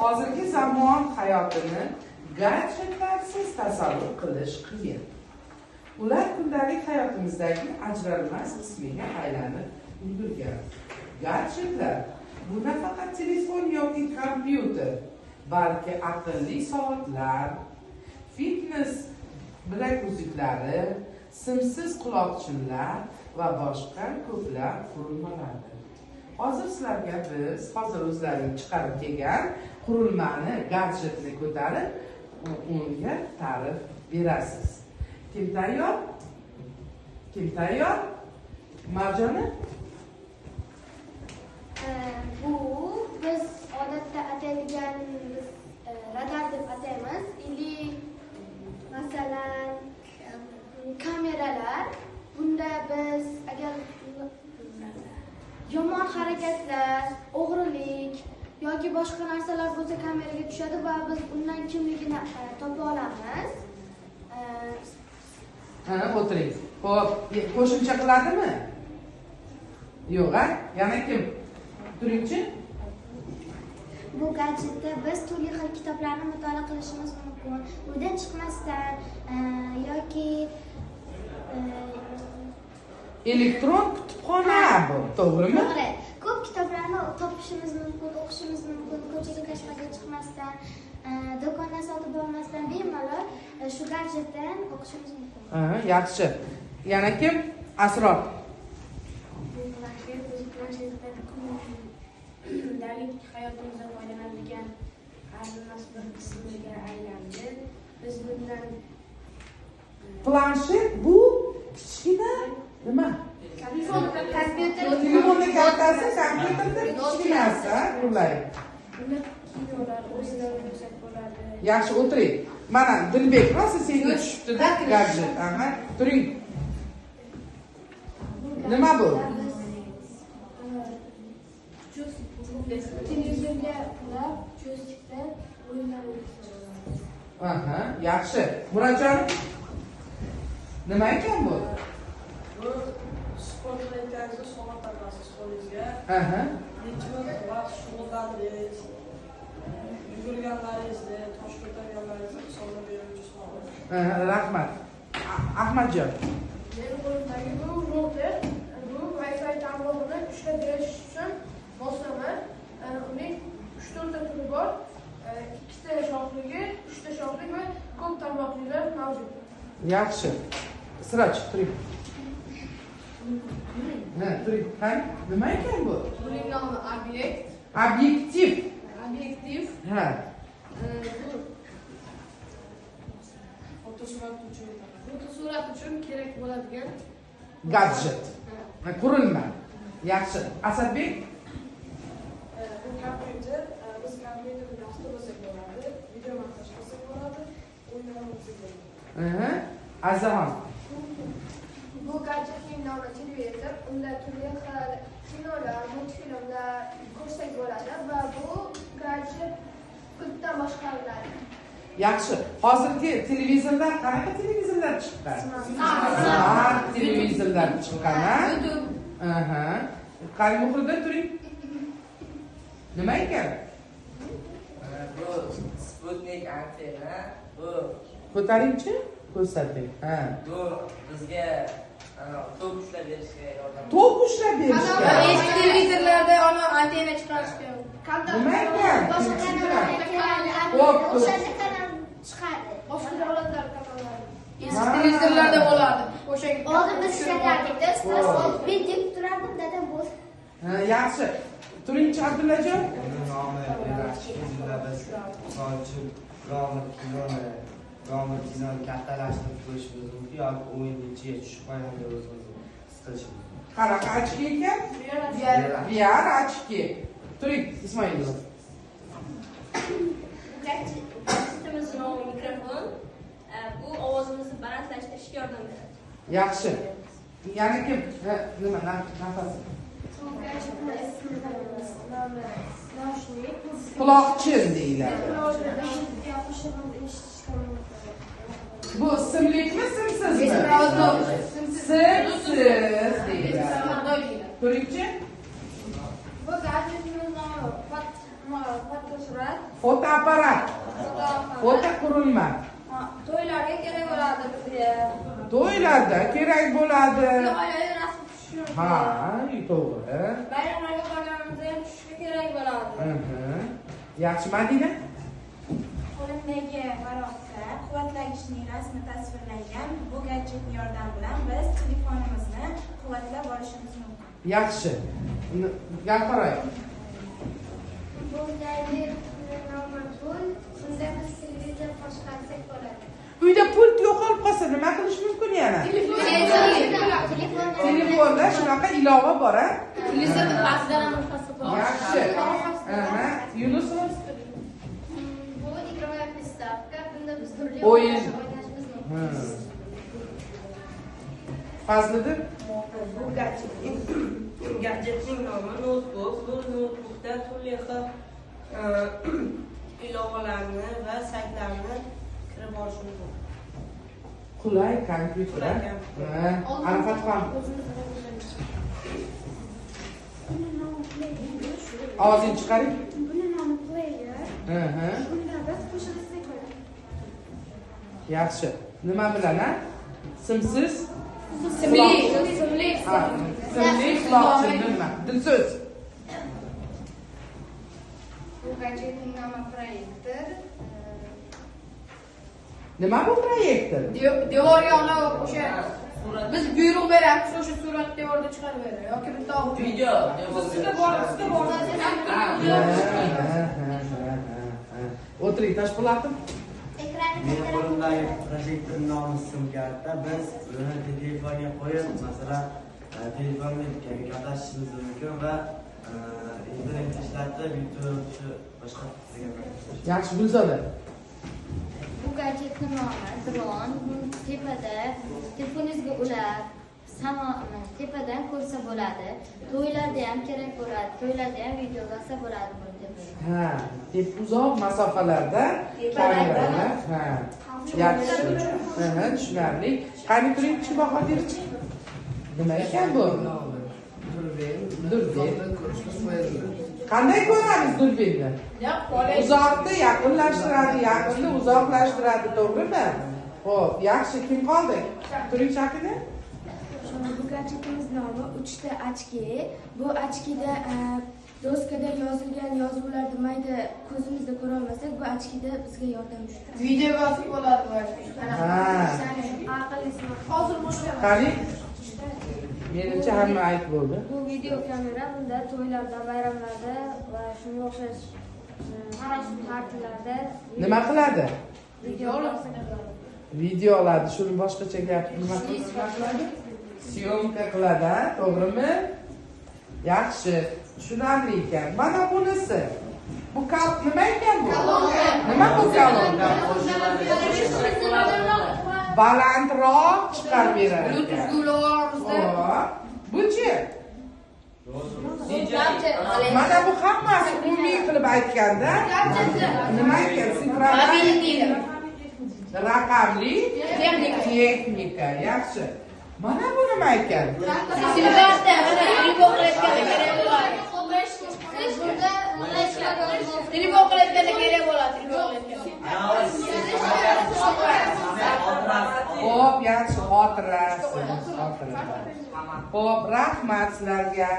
hozirgi zamon hayotini gadjetlarsiz tasavvur qilish qiyin. Ular kundalik hayotimizdagi ajralmas qismiga aylanib ulgurgan. Gadjetlar bu nafaqat telefon yoki kompyuter, balki aqlli soatlar, fitness bilak uzuklari, simsiz quloqchinlar va boshqa ko'plab qurilmalardir. Hozir sizlarga biz o'zlaring chiqarib kelgan qurilmani, gadjetni ko'tarib, unga ta'rif berasiz. Kim tayyor? Kim tayyor? Marjona? Bu biz odatda ataydiganimiz radar deb ataymiz. Masalan, kameralar. Bunda biz agar yomon harakatlar, o'g'rilik yoki boshqa narsalar bo'lsa kameraga tushadi va biz undan kimligini topa olamiz. O'tiring. Xo'p, qo'shimcha qiladimi? Yo'q, a? Yana kim? Turingchi. Bu gadjetda biz turli xil kitoblarni mutolaa qilishimiz mumkin. Uydan chiqmasdan yoki Elektron kutubxona bu, to'g'rimi? To'g'ri. Ko'p kitoblarni topishimiz mumkin, o'qishimiz mumkin, ko'chaga tashqariga chiqmasdan, do'kondan sotib olmasdan bemalol shu gadjetdan o'qishimiz mumkin. Yaxshi. Yana kim? Asror. Bu planshetlar kundalik hayotimizda foydalanadigan arzimas bir qismiga aylandi. Biz bundan Planshet bu kichkina nima? Telefonni kattasi, kompyuterda kichkinasi, qulay. bunda kinolar, o'yinlar o'ynasak bo'ladi. Yaxshi, o'tiring. Mana Dilbek, rosa senga tushibdi-da gadjet. Turing. Nima bu? Televizorga qulab, joystikda o'yinlar o'ynaymiz. Yaxshi. Murodjon, nima ekan bu? Bu sport qilayotganingizda soat taqasiz qo'lingizga. Necha vaqt shug'ullandingiz, yugurganlaringizni, tosh ko'targanlaringizni hisoblab beruvchi soat. Rahmat. Ahmadjon. Meni qo'limdagi bu router, bu Wi-Fi tarmog'ini ushlab berish uchun moslama. Uning 3-4 ta turi bor. 2 ta shoxligi, 3 ta shoxlik va ko'p tarmoqlilar mavjud. Yaxshi. Siraj, turing. Turing. Nima ekan bu? Buning nomi Obyektiv. obyektiv. Ha. Fotosurat uchun kerak bo'ladigan Gadjet. Qurilma. Yaxshi. Asadbek? Bu kompyuter, biz kompyuterni dastur qilsak bo'ladi, video montaj qilsak bo'ladi, o'yinlar o'tsak bo'ladi. Azaxon. bu gadjetning nomi televizor. Unda turli xil kinolar, multfilmlar ko'rsak bo'ladi va bu gadjet pultdan boshqariladi. Yaxshi. Hozirgi televizorlar qanaqa televizorlar chiqqan? Smart televizorlar chiqqan, ha? Qani muhrida turing. Nima ekan? Bu Sputnik antena, bu Ko'taringchi, ko'rsating. bu bizga to'p ushlab berishga yordam. To'p ushlab berishga. eski televizorlarda ona antena chiqarishga. Nima ekan? Boshqa kanallarga o'shanda kanal chiqadi. Boshqa davlatlar kanallari. Eski televizorlarda bo'lardi. O'sha Oldin biz ishlardik, men deb turardim, dadam bo'ldi. Yaxshi. Turingchi Abdullajon. Uning nomi Rashidilla biz so'lchi kinoni kattalashtirib qo'yishimiz mumkin yoki o'yinni ichiga tushib qo'yganida o'zimizni isitishimiz mumkin. Qanaqa ochki ekan? VR ochki. Turing, Ismoilov. Gadjetimiz nomi mikrofon. Bu ovozimizni balandlashtirishga yordam beradi. Yaxshi. Yana kim? Nima? Nafas. Quloqchin deyiladi. Bu simlikmi, simsizmi? Simsiz deyiladi. Ko'ringchi? Bu gadjetimiz nomi fotosurat. Fotoapparat. Foto qurilma. To'ylarga kerak bo'ladi bizga. To'ylarda kerak bo'ladi. Oilaviy rasm tushish. Ha, to'g'ri. Bayramlarga borganimizda ham tushishga kerak bo'ladi. Yaxshi, Madina. Qo'limdagi varaqda quvvatlagichning rasmi tasvirlangan bu gadjetning yordami bilan biz telefonimizni quvvatlab olishimiz mumkin. Yaxshi. Gapiray. Bu gadjet nomi pul. Bunda biz televizor boshqarsak bo'ladi. Uyda pult yo'qolib qolsa nima qilish mumkin yana? Telefonda shunaqa ilova bor, a? Televizorni pastidan ham o'tkazib bo'ladi. Yaxshi. Yunusov. Bu игровая приставка. Bunda biz turli O'yin. o'ynashimiz mumkin. Fazlidir? Bu gadjetning nomi notebook. Bu notebookda turli xil ilovalarni va saytlarni kirib olishimiz mumkin. Qulay kompyuter. Arafat ham. Ovozini chiqaring. Buni nomi player. Bunda biz qo'shilsak bo'ladi. Yaxshi. Nima bilan, a? Simsiz? Simli. Ha, simli quloqchin nima? Dilso'z. Bu gadjetning nomi proyektor. Nima bu proyektor? Devorga o'sha biz buyruq beramiz, o'sha surat devorda chiqarib beradi yoki bitta Video. O'tiring, Toshpo'latim. Meni qo'limdagi projektorning nomi sim karta. Biz uni telefonga qo'yib, masalan, telefonga gaplashishimiz mumkin va internet ishlatib, YouTube boshqa Yaxshi, Gulzoda. Bu gadjetning nomi dron. Buni tepada telefoningizga ulab, tepadan ko'rsa bo'ladi. To'ylarda ham kerak bo'ladi. To'ylarda ham video olsa bo'ladi buni tepada. Ha, deb uzoq masofalarda kameralar. Ha. Yaxshi. Tushunarli. Qani turing, chi bahodir. Nima ekan bu? Durbin. Qanday ko'ramiz durbinni? Uzoqni yaqinlashtiradi, yaqinni uzoqlashtiradi, to'g'rimi? Xo'p, yaxshi, kim qoldi? Turing shakini. Bu gadjetimiz nomi 3 ta ochki. Bu ochkida doskada yozilgan yozuvlarni mayda ko'zimizda ko'ra olmasak, bu ochkida bizga yordam beradi. video yozib bo'ladi va hozir boshqa Qani? Menimcha hamma aytib bo'ldi. Bu video kamera. Bunda to'ylarda, bayramlarda va shunga o'xshash partiyalarda Nima qiladi? video Video oladi. Shuni boshqacha gap nima qiladi? Syomka qiladi, ha? To'g'rimi? Yaxshi. Tushunarli ekan. Mana bunisi. Bu kart nima ekan bu? Nima bu kolonka? Balandroq chiqarib berar ekan. Bu-chi? Mana bu hammasi umumiy qilib aytganda nima ekan? Sifrali raqamli texnika. Yaxshi. Mana bu nima ekan? telefon qilayotganda kerak bo'ladi. Xo'p, yaxshi xotirasi. Xo'p, rahmat sizlarga.